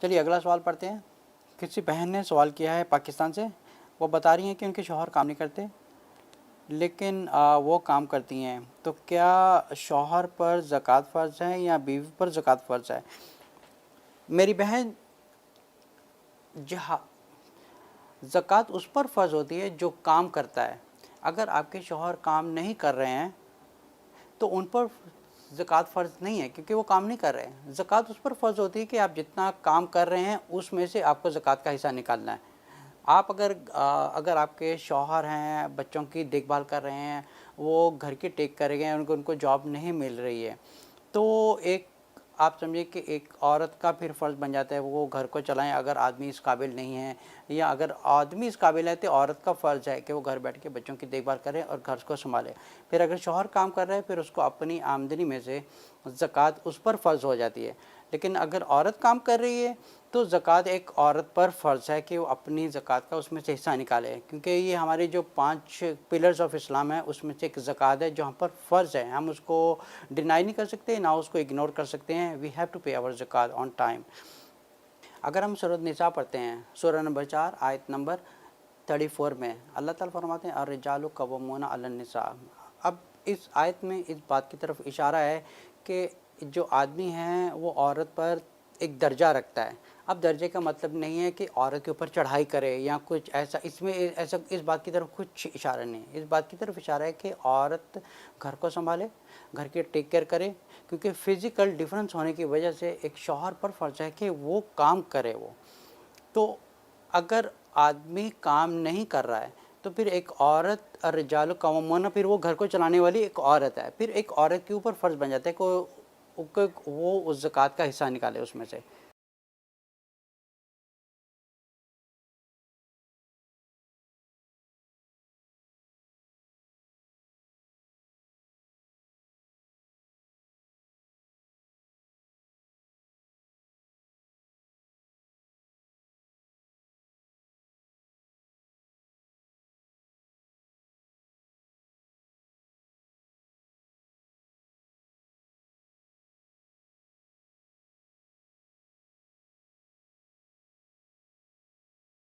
चलिए अगला सवाल पढ़ते हैं। किसी बहन ने सवाल किया है पाकिस्तान से। वो बता रही हैं कि उनके शौहर काम नहीं करते लेकिन वो काम करती हैं, तो क्या शौहर पर ज़कात फ़र्ज़ है या बीवी पर ज़कात फ़र्ज़ है? मेरी बहन, जहाँ ज़कात उस पर फ़र्ज़ होती है जो काम करता है। अगर आपके शौहर काम नहीं कर रहे हैं तो उन पर ज़कात फ़र्ज़ नहीं है, क्योंकि वो काम नहीं कर रहे हैं। ज़कात उस पर फ़र्ज़ होती है कि आप जितना काम कर रहे हैं उसमें से आपको ज़कात का हिस्सा निकालना है। आप अगर आपके शौहर हैं, बच्चों की देखभाल कर रहे हैं, वो घर की टेक कर रहे हैं, उनको जॉब नहीं मिल रही है, तो एक आप समझिए कि एक औरत का फिर फ़र्ज़ बन जाता है वो घर को चलाएं। अगर आदमी इस काबिल नहीं है, या अगर आदमी इस काबिल है तो औरत का फ़र्ज़ है कि वो घर बैठ के बच्चों की देखभाल करे और घर को संभाले। फिर अगर शौहर काम कर रहा है फिर उसको अपनी आमदनी में से ज़कात उस पर फ़र्ज़ हो जाती है। लेकिन अगर औरत काम कर रही है तो ज़कात एक औरत पर फ़र्ज़ है कि वो अपनी ज़कात का उसमें से हिस्सा निकाले, क्योंकि ये हमारे जो 5 पिलर्स ऑफ इस्लाम है उसमें से एक ज़कात है जो हम पर फ़र्ज़ है। हम उसको डिनाई नहीं कर सकते, ना उसको इग्नोर कर सकते हैं। वी हैव टू पे आवर ज़कात ऑन टाइम। अगर हम सूरत निसा पढ़ते हैं, सूरह नंबर 4 आयत नंबर 34 में अल्लाह ताला फरमाते हैं अर्रिजालु कव्वामूना अलन निसा। अब इस आयत में इस बात की तरफ इशारा है कि जो आदमी है वो औरत पर एक दर्जा रखता है। अब दर्जे का मतलब नहीं है कि औरत के ऊपर चढ़ाई करे या कुछ ऐसा, इसमें ऐसा इस बात की तरफ कुछ इशारा नहीं है। इस बात की तरफ इशारा है कि औरत घर को संभाले, घर की टेक केयर करे, क्योंकि फ़िज़िकल डिफरेंस होने की वजह से एक शौहर पर फ़र्ज़ है कि वो काम करे। वो तो अगर आदमी काम नहीं कर रहा है तो फिर एक औरत अर्रिजालु कव्वामूना, फिर वो घर को चलाने वाली एक औरत है। फिर एक औरत के ऊपर फ़र्ज़ बन जाता है कि वो उस ज़कात का हिस्सा निकाले उसमें से।